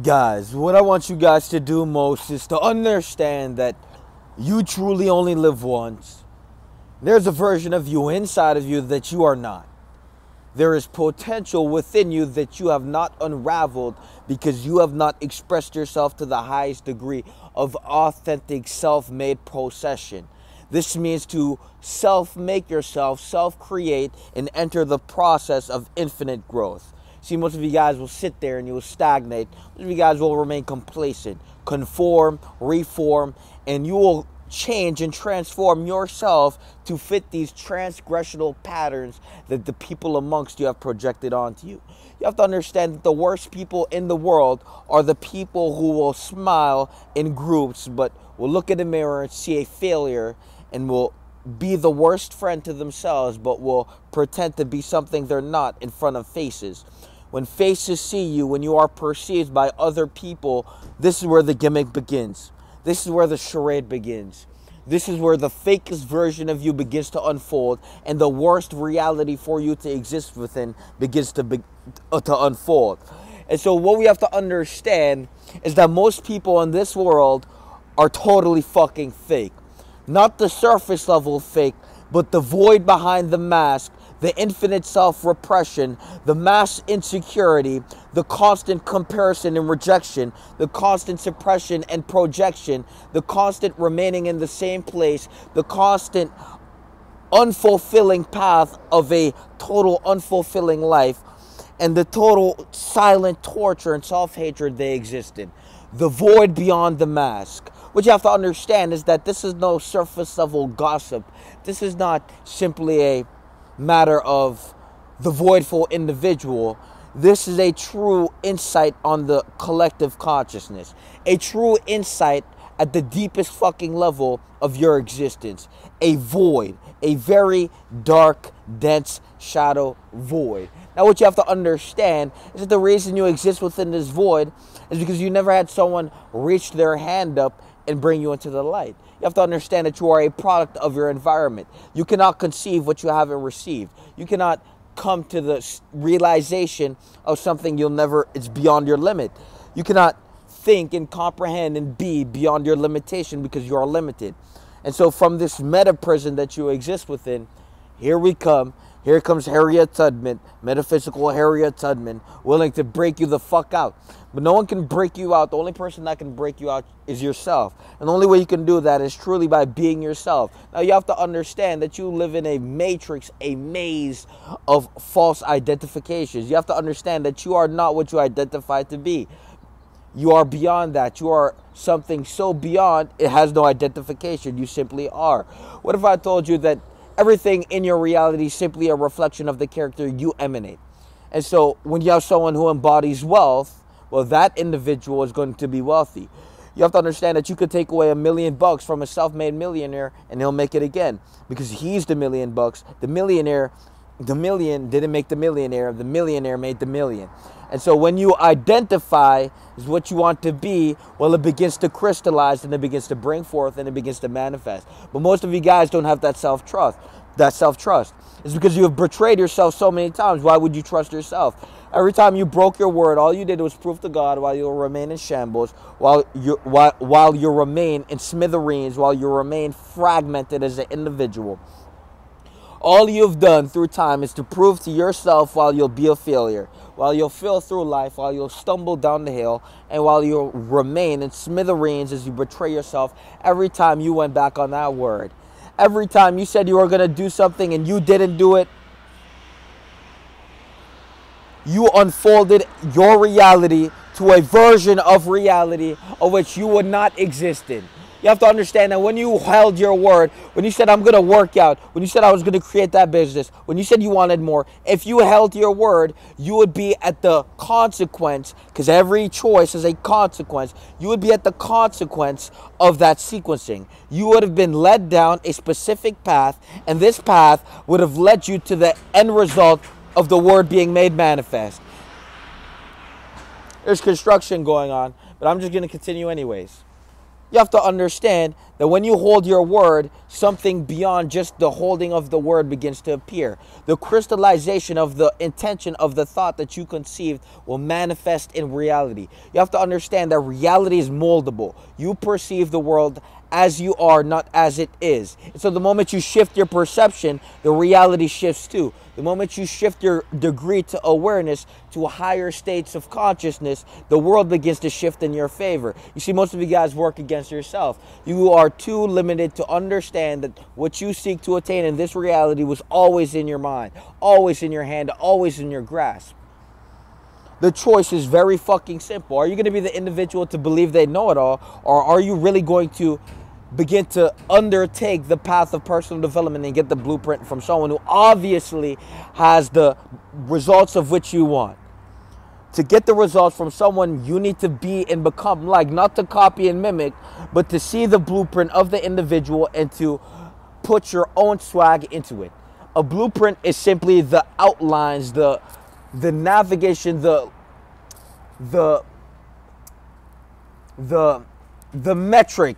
Guys, what I want you guys to do most is to understand that you truly only live once. There's a version of you inside of you that you are not. There is potential within you that you have not unraveled because you have not expressed yourself to the highest degree of authentic self-made possession. This means to self-make yourself, self-create, and enter the process of infinite growth. See, most of you guys will sit there and you will stagnate. Most of you guys will remain complacent, conform, reform, and you will change and transform yourself to fit these transgressional patterns that the people amongst you have projected onto you. You have to understand that the worst people in the world are the people who will smile in groups but will look in the mirror and see a failure and will be the worst friend to themselves but will pretend to be something they're not in front of faces. When faces see you, when you are perceived by other people, this is where the gimmick begins. This is where the charade begins. This is where the fakest version of you begins to unfold and the worst reality for you to exist within begins to unfold. And so what we have to understand is that most people in this world are totally fucking fake. Not the surface level fake, but the void behind the mask, the infinite self-repression, the mass insecurity, the constant comparison and rejection, the constant suppression and projection, the constant remaining in the same place, the constant unfulfilling path of a total unfulfilling life, and the total silent torture and self-hatred they exist in. The void beyond the mask. What you have to understand is that this is no surface level gossip. This is not simply a matter of the voidful individual. This is a true insight on the collective consciousness. A true insight at the deepest fucking level of your existence. A void. A very dark, dense shadow void. Now what you have to understand is that the reason you exist within this void is because you never had someone reach their hand up and bring you into the light. You have to understand that you are a product of your environment. You cannot conceive what you haven't received. You cannot come to the realization of something it's beyond your limit. You cannot think and comprehend and be beyond your limitation because you are limited. And so from this meta prison that you exist within, here we come. Here comes Harriet Tubman, metaphysical Harriet Tubman, willing to break you the fuck out. But no one can break you out. The only person that can break you out is yourself. And the only way you can do that is truly by being yourself. Now you have to understand that you live in a matrix, a maze of false identifications. You have to understand that you are not what you identify to be. You are beyond that. You are something so beyond, it has no identification. You simply are. What if I told you that everything in your reality is simply a reflection of the character you emanate? And so when you have someone who embodies wealth, well, that individual is going to be wealthy. You have to understand that you could take away $1 million from a self-made millionaire and he'll make it again because he's the $1 million. The million didn't make the millionaire made the million. And so when you identify as what you want to be, well, it begins to crystallize and it begins to bring forth and it begins to manifest. But most of you guys don't have that self-trust. It's because you have betrayed yourself so many times. Why would you trust yourself? Every time you broke your word, all you did was prove to God while you remain in shambles, while you remain in smithereens, while you remain fragmented as an individual. All you've done through time is to prove to yourself while you'll be a failure, while you'll fail through life, while you'll stumble down the hill, and while you'll remain in smithereens as you betray yourself every time you went back on that word. Every time you said you were going to do something and you didn't do it, you unfolded your reality to a version of reality of which you would not exist in. You have to understand that when you held your word, when you said, I'm going to work out, when you said I was going to create that business, when you said you wanted more, if you held your word, you would be at the consequence, because every choice is a consequence, you would be at the consequence of that sequencing. You would have been led down a specific path, and this path would have led you to the end result of the word being made manifest. There's construction going on, but I'm just going to continue anyways. You have to understand that when you hold your word, something beyond just the holding of the word begins to appear. The crystallization of the intention of the thought that you conceived will manifest in reality. You have to understand that reality is moldable. You perceive the world as you are, not as it is. And so the moment you shift your perception, the reality shifts too. The moment you shift your degree to awareness to higher states of consciousness, the world begins to shift in your favor. You see, most of you guys work against yourself. You are too limited to understand that what you seek to attain in this reality was always in your mind, always in your hand, always in your grasp. The choice is very fucking simple. Are you going to be the individual to believe they know it all, or are you really going to begin to undertake the path of personal development and get the blueprint from someone who obviously has the results of which you want? To get the results from someone, you need to be and become like, not to copy and mimic, but to see the blueprint of the individual and to put your own swag into it. A blueprint is simply the outlines, the navigation, the metric,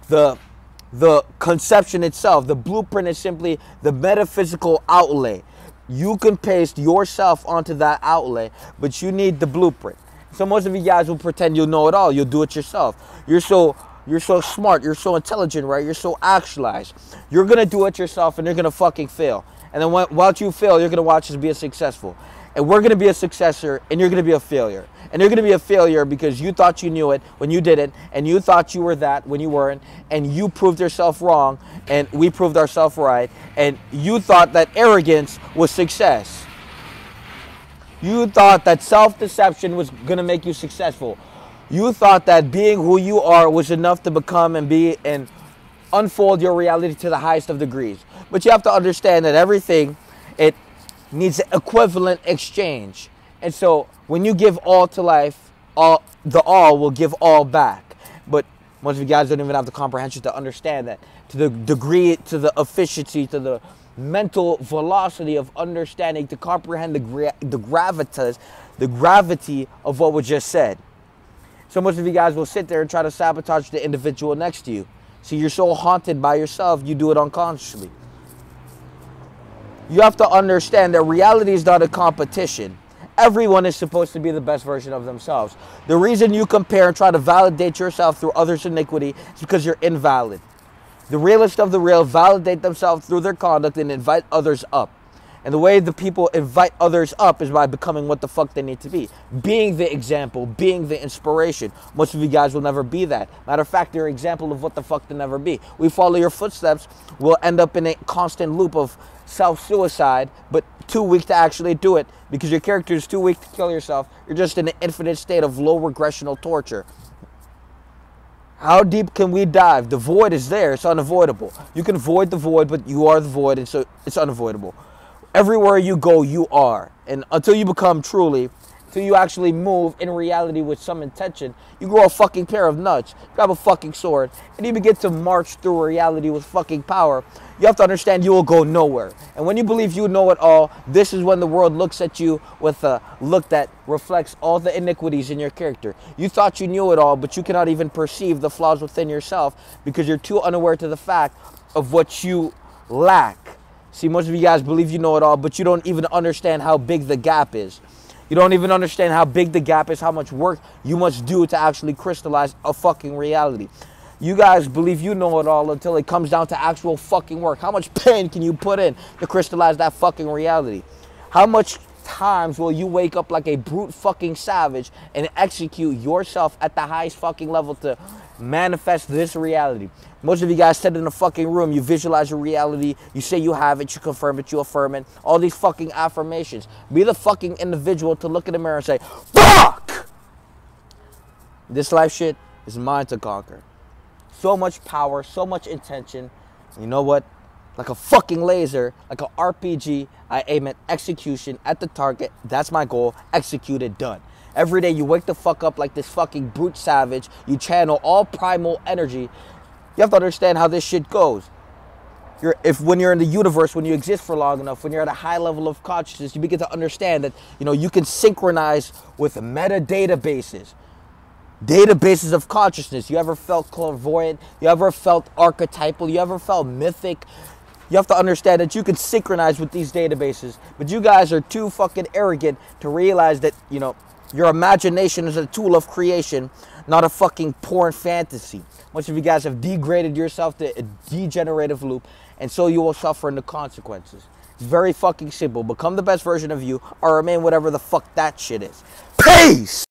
the conception itself. The blueprint is simply the metaphysical outlay. You can paste yourself onto that outlay, but you need the blueprint. So most of you guys will pretend you know it all. You'll do it yourself. You're so smart. You're so intelligent, right? You're so actualized. You're going to do it yourself, and you're going to fucking fail. And then once you fail, you're going to watch us be a successful. And we're going to be a successor, and you're going to be a failure. And you're going to be a failure because you thought you knew it when you didn't, and you thought you were that when you weren't, and you proved yourself wrong, and we proved ourselves right, and you thought that arrogance was success. You thought that self-deception was going to make you successful. You thought that being who you are was enough to become and be and unfold your reality to the highest of degrees. But you have to understand that everything, it needs an equivalent exchange. And so when you give all to life, all will give all back. But most of you guys don't even have the comprehension to understand that. To the degree, to the efficiency, to the mental velocity of understanding, to comprehend the gravity of what was just said. So most of you guys will sit there and try to sabotage the individual next to you. See, you're so haunted by yourself, you do it unconsciously. You have to understand that reality is not a competition. Everyone is supposed to be the best version of themselves. The reason you compare and try to validate yourself through others' iniquity is because you're invalid. The realest of the real validate themselves through their conduct and invite others up. And the way the people invite others up is by becoming what the fuck they need to be. Being the example, being the inspiration. Most of you guys will never be that. Matter of fact, they're an example of what the fuck to never be. We follow your footsteps, we'll end up in a constant loop of self-suicide, but too weak to actually do it because your character is too weak to kill yourself. You're just in an infinite state of low regressional torture. How deep can we dive? The void is there. It's unavoidable. You can void the void, but you are the void, and so it's unavoidable. Everywhere you go, you are. And until you become truly, until you actually move in reality with some intention, you grow a fucking pair of nuts, grab a fucking sword, and you begin to march through reality with fucking power. You have to understand you will go nowhere. And when you believe you know it all, this is when the world looks at you with a look that reflects all the iniquities in your character. You thought you knew it all, but you cannot even perceive the flaws within yourself because you're too unaware to the fact of what you lack. See, most of you guys believe you know it all, but you don't even understand how big the gap is. You don't even understand how big the gap is, how much work you must do to actually crystallize a fucking reality. You guys believe you know it all until it comes down to actual fucking work. How much pain can you put in to crystallize that fucking reality? How much times will you wake up like a brute fucking savage and execute yourself at the highest fucking level to manifest this reality? Most of you guys sit in a fucking room, you visualize your reality, you say you have it, you confirm it, you affirm it, all these fucking affirmations. Be the fucking individual to look in the mirror and say, fuck! This life shit is mine to conquer. So much power, so much intention. You know what? Like a fucking laser, like an RPG, I aim at execution at the target. That's my goal. Execute it, done. Every day you wake the fuck up like this fucking brute savage. You channel all primal energy. You have to understand how this shit goes. When you're in the universe, when you exist for long enough, when you're at a high level of consciousness, you begin to understand that, you can synchronize with meta databases. databases of consciousness. You ever felt clairvoyant? You ever felt archetypal? You ever felt mythic? You have to understand that you can synchronize with these databases, but you guys are too fucking arrogant to realize that, you know, your imagination is a tool of creation, not a fucking porn fantasy. Most of you guys have degraded yourself to a degenerative loop, and so you will suffer in the consequences. It's very fucking simple. Become the best version of you, or remain whatever the fuck that shit is. Peace!